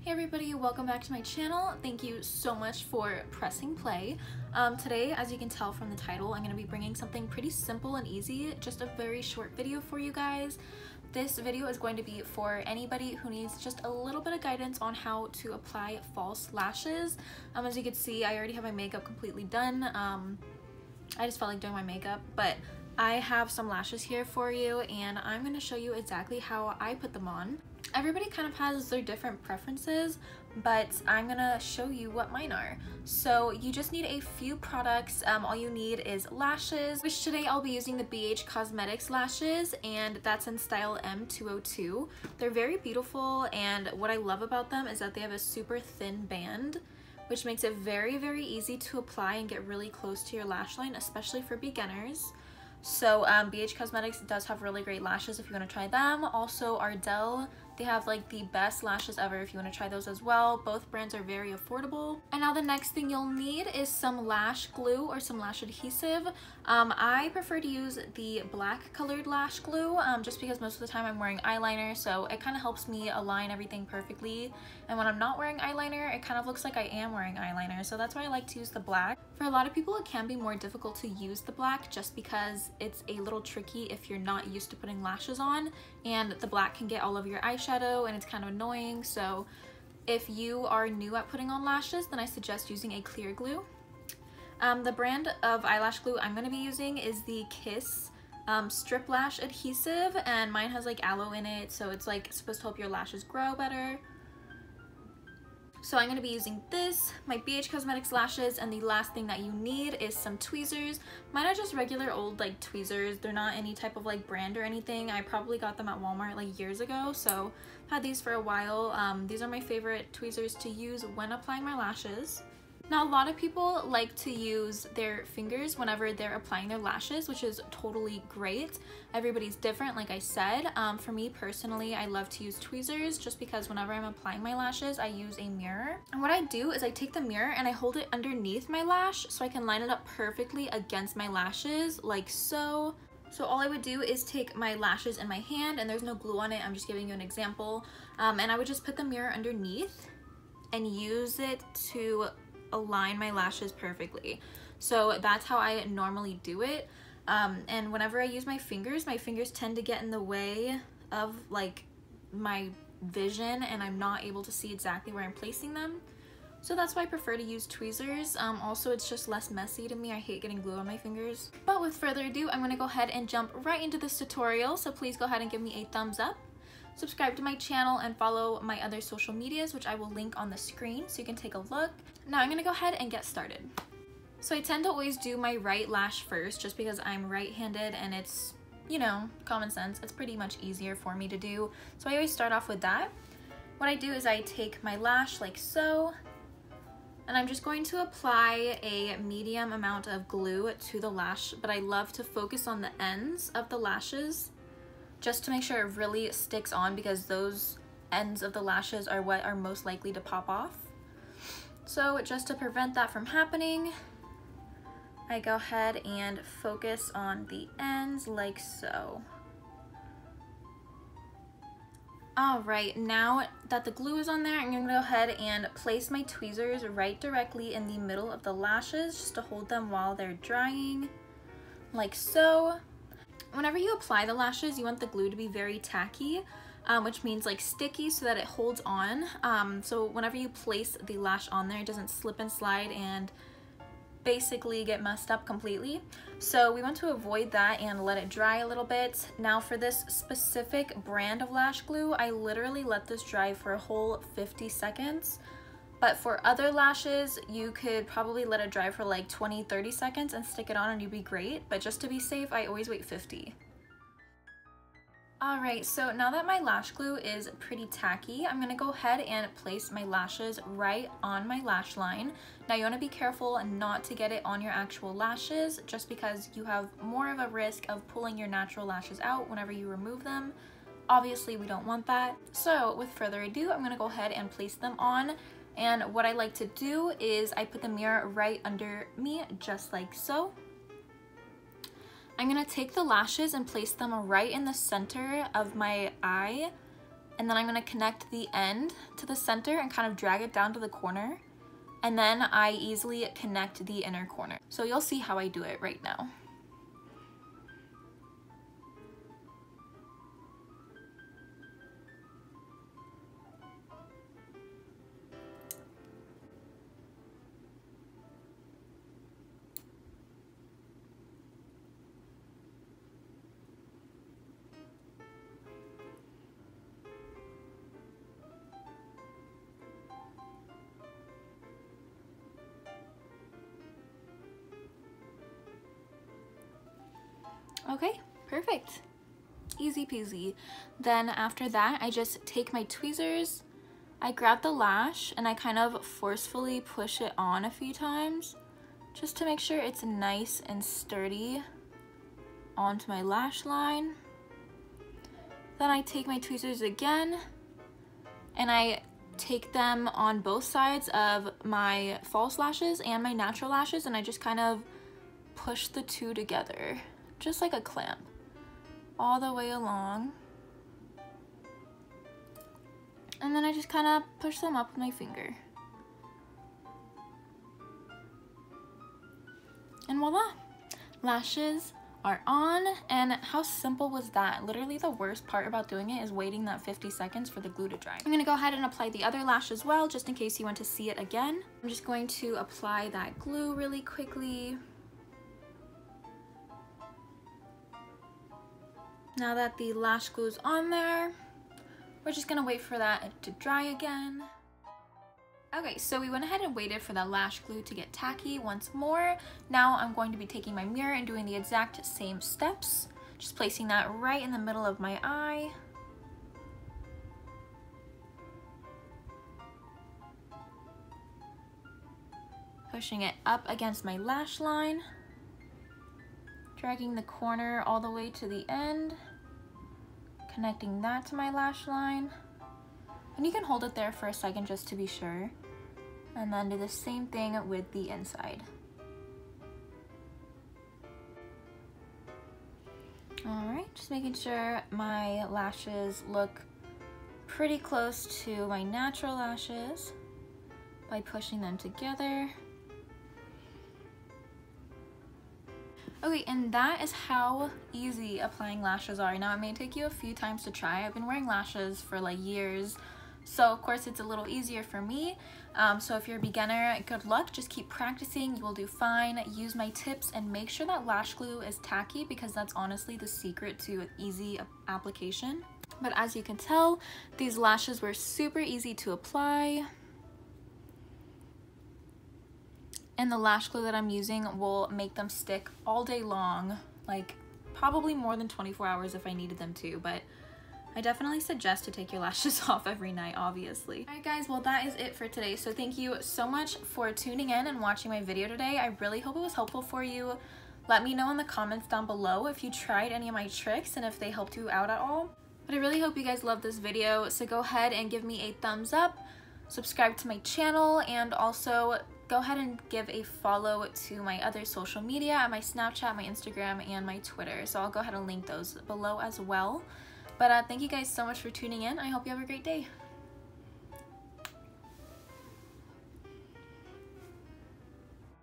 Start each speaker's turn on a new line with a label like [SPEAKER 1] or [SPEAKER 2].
[SPEAKER 1] Hey everybody, welcome back to my channel. Thank you so much for pressing play. Today, as you can tell from the title, I'm going to be bringing something pretty simple and easy, just a very short video for you guys. This video is going to be for anybody who needs just a little bit of guidance on how to apply false lashes. As you can see, I already have my makeup completely done. I just felt like doing my makeup, but I have some lashes here for you and I'm going to show you exactly how I put them on. Everybody kind of has their different preferences, but I'm gonna show you what mine are. So you just need a few products. All you need is lashes, which today I'll be using the BHCosmetics lashes, and that's in style M202. They're very beautiful, and what I love about them is that they have a super thin band, which makes it very, very easy to apply and get really close to your lash line, especially for beginners. So BHCosmetics does have really great lashes if you want to try them. Also Ardell, they have like the best lashes ever if you want to try those as well. Both brands are very affordable. And now the next thing you'll need is some lash glue or some lash adhesive. I prefer to use the black colored lash glue just because most of the time I'm wearing eyeliner, so it kind of helps me align everything perfectly. And when I'm not wearing eyeliner, it kind of looks like I am wearing eyeliner, so that's why I like to use the black. For a lot of people, it can be more difficult to use the black just because it's a little tricky if you're not used to putting lashes on, and the black can get all over your eyeshadow and it's kind of annoying. So if you are new at putting on lashes, then I suggest using a clear glue. The brand of eyelash glue I'm going to be using is the Kiss Strip Lash Adhesive, and mine has like aloe in it, so it's like supposed to help your lashes grow better. So I'm going to be using this, my BHCosmetics lashes, and the last thing that you need is some tweezers. Mine are just regular old like tweezers. They're not any type of like brand or anything. I probably got them at Walmart like years ago, so I've had these for a while. These are my favorite tweezers to use when applying my lashes. Now, a lot of people like to use their fingers whenever they're applying their lashes, which is totally great. Everybody's different, like I said. For me personally, I love to use tweezers just because whenever I'm applying my lashes, I use a mirror. And what I do is I take the mirror and I hold it underneath my lash so I can line it up perfectly against my lashes, like so. So all I would do is take my lashes in my hand, and there's no glue on it, I'm just giving you an example. And I would just put the mirror underneath and use it to align my lashes perfectly. So that's how I normally do it. And whenever I use my fingers tend to get in the way of like my vision, and I'm not able to see exactly where I'm placing them. So that's why I prefer to use tweezers. Also, it's just less messy to me. I hate getting glue on my fingers. But with further ado, I'm gonna go ahead and jump right into this tutorial. So please go ahead and give me a thumbs up. Subscribe to my channel and follow my other social medias, which I will link on the screen so you can take a look. Now I'm gonna go ahead and get started. So I tend to always do my right lash first just because I'm right-handed and it's, you know, common sense. It's pretty much easier for me to do. So I always start off with that. What I do is I take my lash like so, and I'm just going to apply a medium amount of glue to the lash, but I love to focus on the ends of the lashes just to make sure it really sticks on, because those ends of the lashes are what are most likely to pop off. So just to prevent that from happening, I go ahead and focus on the ends like so. Alright, now that the glue is on there, I'm gonna go ahead and place my tweezers right directly in the middle of the lashes just to hold them while they're drying, like so. Whenever you apply the lashes, you want the glue to be very tacky, which means like sticky, so that it holds on. So whenever you place the lash on there, it doesn't slip and slide and basically get messed up completely. So we want to avoid that and let it dry a little bit. Now for this specific brand of lash glue, I literally let this dry for a whole 50 seconds. But for other lashes, you could probably let it dry for like 20-30 seconds and stick it on and you'd be great. But just to be safe, I always wait 50. Alright, so now that my lash glue is pretty tacky, I'm going to go ahead and place my lashes right on my lash line. Now you want to be careful not to get it on your actual lashes, just because you have more of a risk of pulling your natural lashes out whenever you remove them. Obviously, we don't want that. So with further ado, I'm going to go ahead and place them on. And what I like to do is I put the mirror right under me, just like so. I'm gonna take the lashes and place them right in the center of my eye, And then I'm gonna connect the end to the center and kind of drag it down to the corner. And then I easily connect the inner corner. So you'll see how I do it right now. Okay, perfect. Easy peasy. Then after that, I just take my tweezers, I grab the lash, and I kind of forcefully push it on a few times just to make sure it's nice and sturdy onto my lash line. Then I take my tweezers again and I take them on both sides of my false lashes and my natural lashes, and I just kind of push the two together, just like a clamp, all the way along. And then I just kind of push them up with my finger. And voila! Lashes are on, and how simple was that? Literally the worst part about doing it is waiting that 50 seconds for the glue to dry. I'm gonna go ahead and apply the other lash as well, just in case you want to see it again. I'm just going to apply that glue really quickly. Now that the lash glue's on there, we're just gonna wait for that to dry again. Okay, so we went ahead and waited for that lash glue to get tacky once more. Now I'm going to be taking my mirror and doing the exact same steps, just placing that right in the middle of my eye. Pushing it up against my lash line. Dragging the corner all the way to the end, connecting that to my lash line. And you can hold it there for a second just to be sure. And then do the same thing with the inside. Alright, just making sure my lashes look pretty close to my natural lashes by pushing them together. Okay, and that is how easy applying lashes are. Now, it may take you a few times to try. I've been wearing lashes for like years, so of course it's a little easier for me. So if you're a beginner, good luck. Just keep practicing. You will do fine. Use my tips and make sure that lash glue is tacky, because that's honestly the secret to easy application. But as you can tell, these lashes were super easy to apply. And the lash glue that I'm using will make them stick all day long, like probably more than 24 hours if I needed them to, but I definitely suggest to take your lashes off every night, obviously. Alright guys, well that is it for today. So thank you so much for tuning in and watching my video today. I really hope it was helpful for you. Let me know in the comments down below if you tried any of my tricks and if they helped you out at all. But I really hope you guys loved this video, so go ahead and give me a thumbs up, subscribe to my channel, and also go ahead and give a follow to my other social media, my Snapchat, my Instagram, and my Twitter. So I'll go ahead and link those below as well. But thank you guys so much for tuning in. I hope you have a great day.